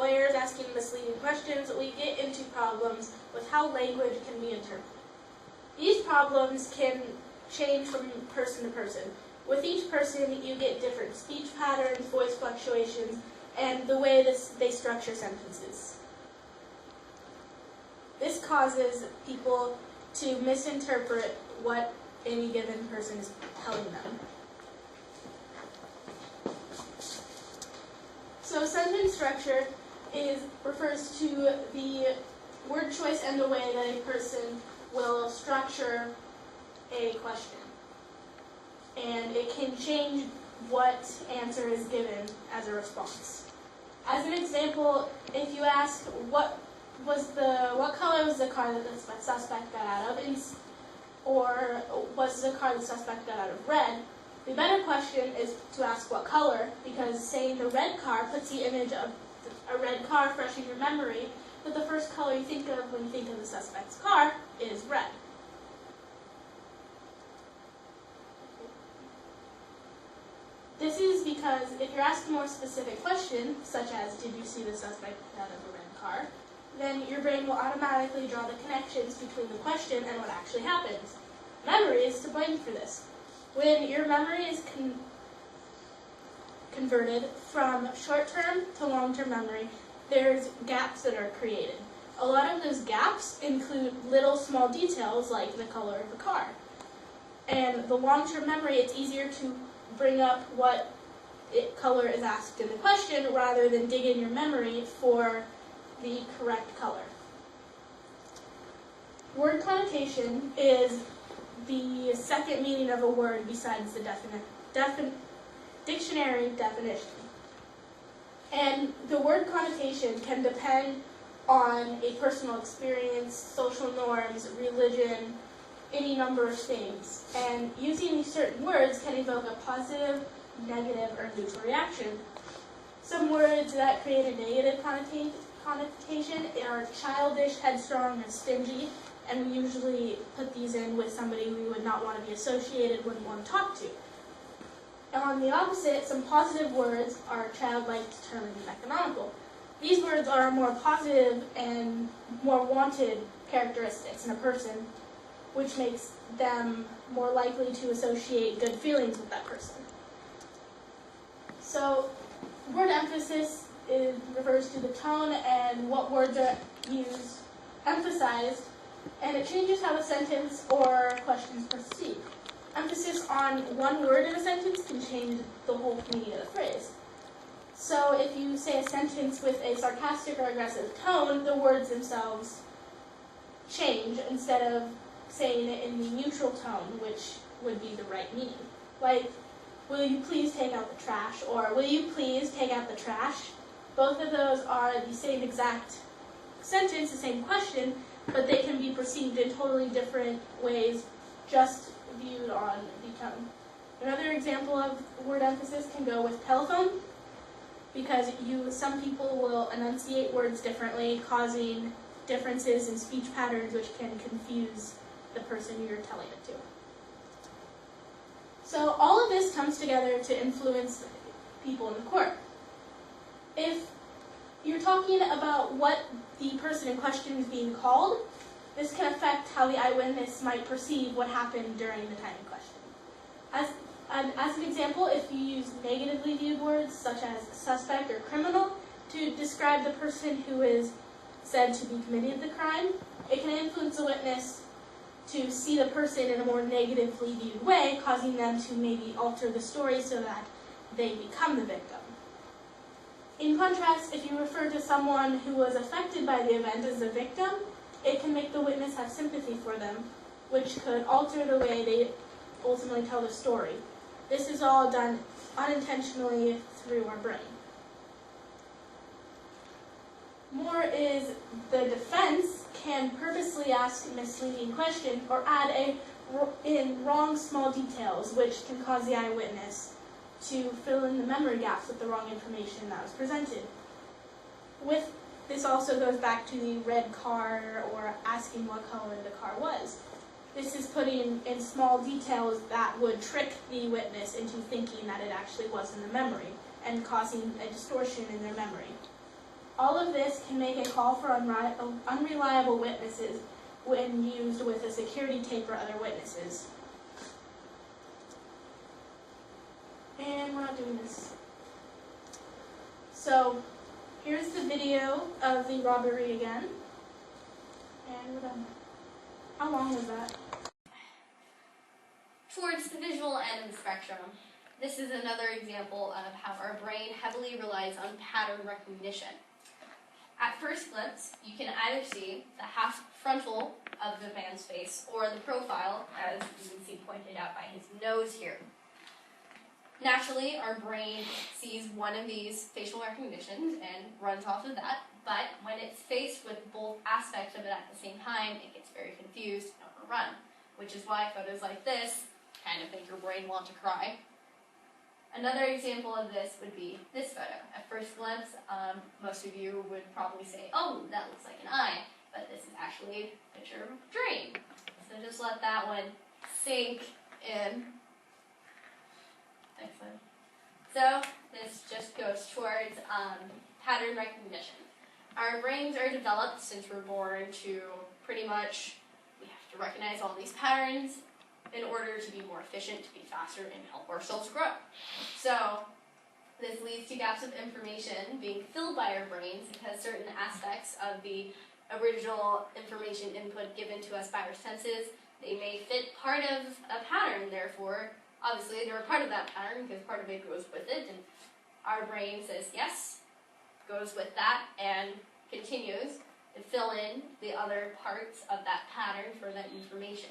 lawyers asking misleading questions, we get into problems with how language can be interpreted. These problems can change from person to person. With each person, you get different speech patterns, voice fluctuations, and the way they structure sentences. This causes people to misinterpret what any given person is telling them. So sentence structure refers to the word choice and the way that a person will structure a question. And it can change what answer is given as a response. As an example, if you ask what color was the car that the suspect got out of, or was the car the suspect got out of red, the better question is to ask what color, because saying the red car puts the image of a red car fresh in your memory, but the first color you think of when you think of the suspect's car is red. This is because if you're asked a more specific question, such as, did you see the suspect get out of a red car, then your brain will automatically draw the connections between the question and what actually happens. Memory is to blame for this. When your memory is converted from short-term to long-term memory, there's gaps that are created. A lot of those gaps include little small details like the color of the car. And the long-term memory, it's easier to bring up what color is asked in the question rather than dig in your memory for the correct color. Word connotation is the second meaning of a word besides the dictionary definition. And the word connotation can depend on a personal experience, social norms, religion, any number of things. And using these certain words can evoke a positive, negative, or neutral reaction. Some words that create a negative connotation are childish, headstrong, and stingy, and we usually put these in with somebody we would not want to be associated with, want to talk to. And on the opposite, some positive words are childlike, determined, and economical. These words are more positive and more wanted characteristics in a person, which makes them more likely to associate good feelings with that person. So, word emphasis refers to the tone and what words are used, emphasized, and it changes how the sentence or question is perceived. Emphasis on one word in a sentence can change the whole meaning of the phrase. So if you say a sentence with a sarcastic or aggressive tone, the words themselves change instead of saying it in the neutral tone, which would be the right meaning. Like, will you please take out the trash, or will you please take out the trash? Both of those are the same exact sentence, the same question, but they can be perceived in totally different ways, just viewed on the tone. Another example of word emphasis can go with telephone, because some people will enunciate words differently, causing differences in speech patterns which can confuse the person you're telling it to. So all of this comes together to influence people in the court. If you're talking about what the person in question is being called, this can affect how the eyewitness might perceive what happened during the time in question. As an example, if you use negatively viewed words such as suspect or criminal to describe the person who is said to be committing the crime, it can influence the witness to see the person in a more negatively viewed way, causing them to maybe alter the story so that they become the victim. In contrast, if you refer to someone who was affected by the event as a victim, it can make the witness have sympathy for them, which could alter the way they ultimately tell the story. This is all done unintentionally through our brain. More is the defense can purposely ask misleading questions or add in wrong small details, which can cause the eyewitness to fill in the memory gaps with the wrong information that was presented. This also goes back to the red car or asking what color the car was. This is putting in small details that would trick the witness into thinking that it actually was in the memory and causing a distortion in their memory. All of this can make a call for unreliable witnesses when used with a security tape or other witnesses. And we're not doing this. So here's the video of the robbery again. And we're done. How long was that? Towards the visual end of the spectrum, this is another example of how our brain heavily relies on pattern recognition. At first glance, you can either see the half frontal of the man's face or the profile, as you can see pointed out by his nose here. Naturally, our brain sees one of these facial recognitions and runs off of that, but when it's faced with both aspects of it at the same time, it gets very confused and overrun, which is why photos like this kind of make your brain want to cry. Another example of this would be this photo. At first glance, most of you would probably say, oh, that looks like an eye, but this is actually a picture of a drain. So just let that one sink in. Excellent. So this just goes towards pattern recognition. Our brains are developed since we're born to pretty much, we have to recognize all these patterns in order to be more efficient, to be faster, and help ourselves grow. So this leads to gaps of information being filled by our brains because certain aspects of the original information input given to us by our senses, they may fit part of a pattern, therefore obviously they're a part of that pattern because part of it goes with it, and our brain says yes, goes with that, and continues to fill in the other parts of that pattern for that information.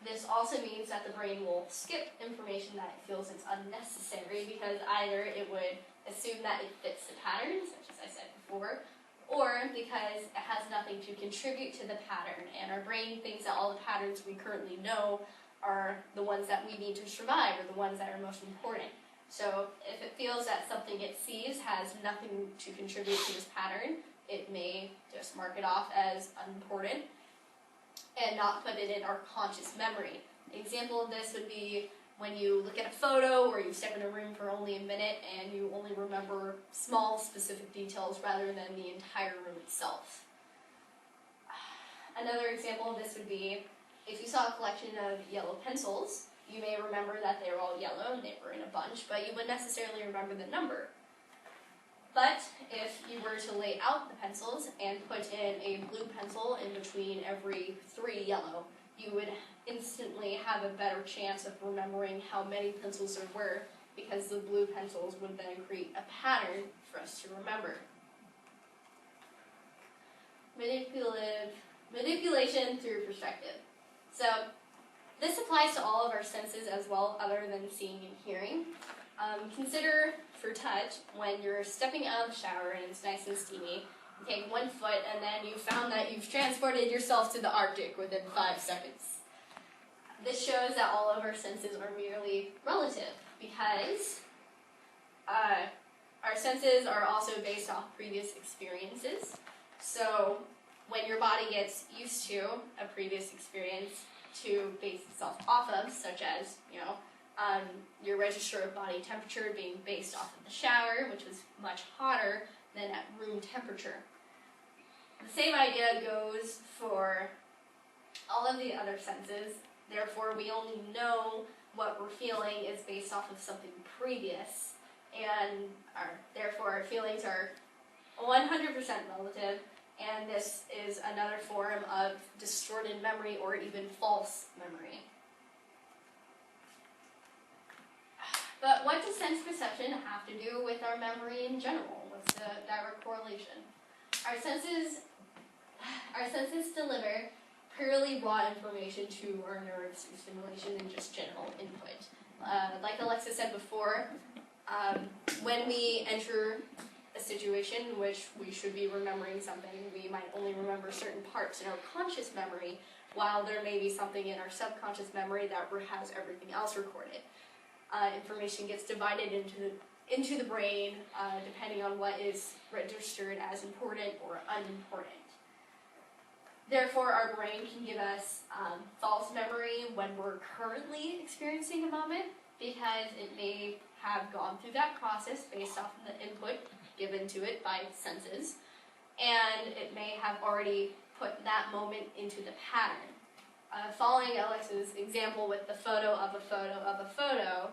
This also means that the brain will skip information that it feels is unnecessary because either it would assume that it fits the pattern, such as I said before, or because it has nothing to contribute to the pattern, and our brain thinks that all the patterns we currently know are the ones that we need to survive, or the ones that are most important. So if it feels that something it sees has nothing to contribute to this pattern, it may just mark it off as unimportant and not put it in our conscious memory. An example of this would be when you look at a photo or you step in a room for only a minute and you only remember small specific details rather than the entire room itself. Another example of this would be if you saw a collection of yellow pencils, you may remember that they were all yellow and they were in a bunch, but you wouldn't necessarily remember the number. But if you were to lay out the pencils and put in a blue pencil in between every 3 yellow, you would instantly have a better chance of remembering how many pencils there were because the blue pencils would then create a pattern for us to remember. Manipulation through perspective. So this applies to all of our senses as well, other than seeing and hearing. Consider for touch when you're stepping out of the shower and it's nice and steamy. You take 1 foot and then you found that you've transported yourself to the Arctic within 5 seconds. This shows that all of our senses are merely relative because our senses are also based off previous experiences. So when your body gets used to a previous experience to base itself off of, such as, your register of body temperature being based off of the shower, which was much hotter than at room temperature. The same idea goes for all of the other senses. Therefore, we only know what we're feeling is based off of something previous, and therefore our feelings are 100% relative, and this is another form of distorted memory or even false memory. But what does sense perception have to do with our memory in general? What's the direct correlation? Our senses deliver purely raw information to our nerves through stimulation and just general input. Like Alexa said before, when we enter a situation in which we should be remembering something, we might only remember certain parts in our conscious memory, while there may be something in our subconscious memory that has everything else recorded. Information gets divided into the brain depending on what is registered as important or unimportant. Therefore, our brain can give us false memory when we're currently experiencing a moment because it may have gone through that process based off of the input given to it by senses, and it may have already put that moment into the pattern. Following Alex's example with the photo of a photo of a photo,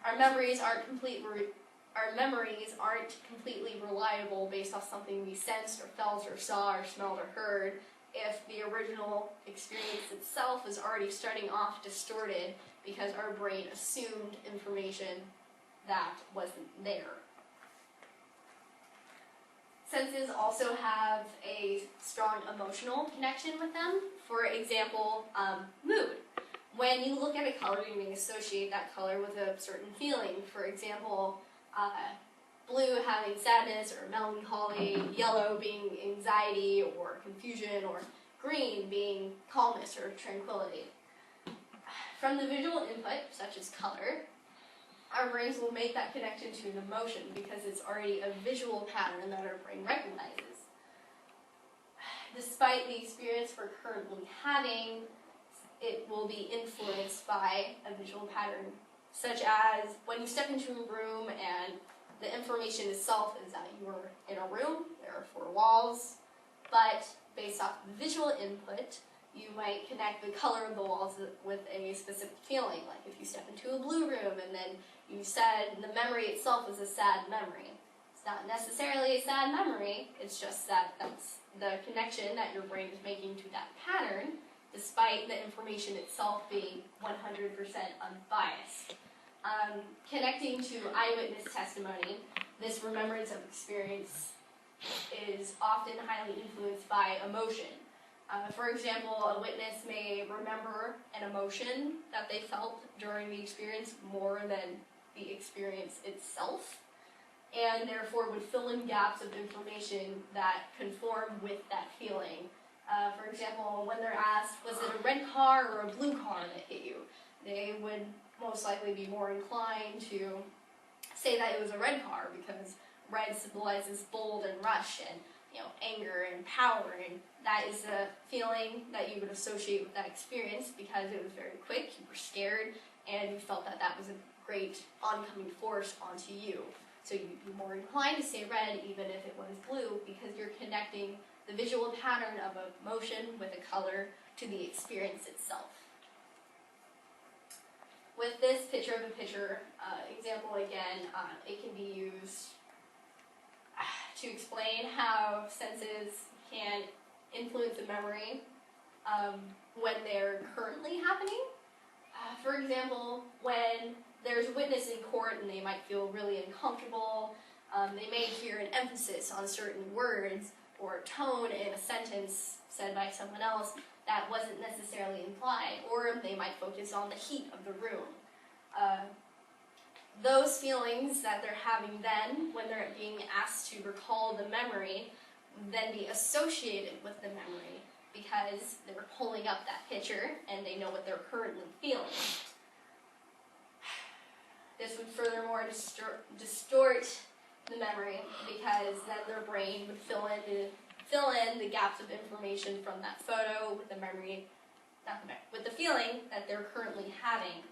our memories aren't completely reliable based off something we sensed or felt or saw or smelled or heard if the original experience itself is already starting off distorted because our brain assumed information that wasn't there. Senses also have a strong emotional connection with them. For example, mood. When you look at a color, you may associate that color with a certain feeling. For example, blue having sadness or melancholy, yellow being anxiety or confusion, or green being calmness or tranquility. From the visual input, such as color, our brains will make that connection to an emotion because it's already a visual pattern that our brain recognizes. Despite the experience we're currently having, it will be influenced by a visual pattern, such as when you step into a room and the information itself is that you're in a room, there are 4 walls, but based off visual input, you might connect the color of the walls with a specific feeling. Like if you step into a blue room and then you said the memory itself is a sad memory. It's not necessarily a sad memory, it's just that that's the connection that your brain is making to that pattern, despite the information itself being 100% unbiased. Connecting to eyewitness testimony, this remembrance of experience is often highly influenced by emotion. For example, a witness may remember an emotion that they felt during the experience more than the experience itself, and therefore would fill in gaps of information that conform with that feeling. For example, when they're asked, was it a red car or a blue car that hit you? They would most likely be more inclined to say that it was a red car because red symbolizes bold and rush and anger and power, and that is a feeling that you would associate with that experience because it was very quick, you were scared, and you felt that that was a great oncoming force onto you. So you'd be more inclined to say red even if it was blue because you're connecting the visual pattern of a motion with a color to the experience itself. With this picture of a picture example again, it can be used to explain how senses can influence a memory when they're currently happening. For example, when there's a witness in court and they might feel really uncomfortable, they may hear an emphasis on certain words or tone in a sentence said by someone else that wasn't necessarily implied, or they might focus on the heat of the room. Those feelings that they're having then, when they're being asked to recall the memory, then be associated with the memory because they were pulling up that picture and they know what they're currently feeling. This would furthermore distort the memory because then their brain would fill in the gaps of information from that photo with the memory, with the feeling that they're currently having.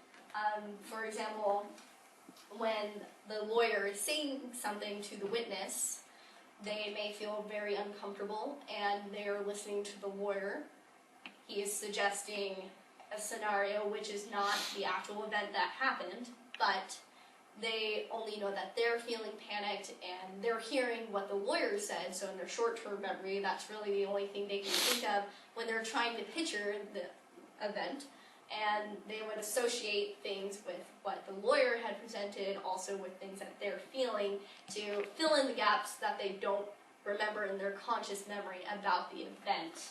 For example, when the lawyer is saying something to the witness, they may feel very uncomfortable and they're listening to the lawyer. He is suggesting a scenario which is not the actual event that happened, but they only know that they're feeling panicked and they're hearing what the lawyer said, so in their short-term memory, that's really the only thing they can think of when they're trying to picture the event, and they would associate things with what the lawyer had presented, also with things that they're feeling, to fill in the gaps that they don't remember in their conscious memory about the event.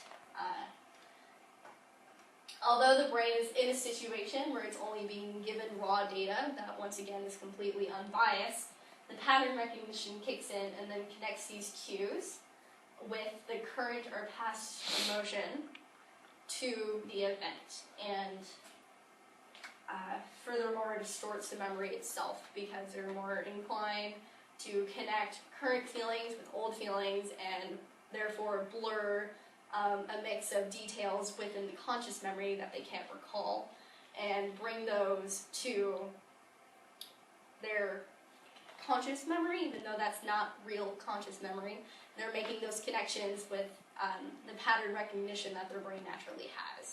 Although the brain is in a situation where it's only being given raw data that once again is completely unbiased, the pattern recognition kicks in and then connects these cues with the current or past emotion to the event, and furthermore distorts the memory itself because they're more inclined to connect current feelings with old feelings and therefore blur a mix of details within the conscious memory that they can't recall and bring those to their conscious memory, even though that's not real conscious memory. They're making those connections with the pattern recognition that their brain naturally has.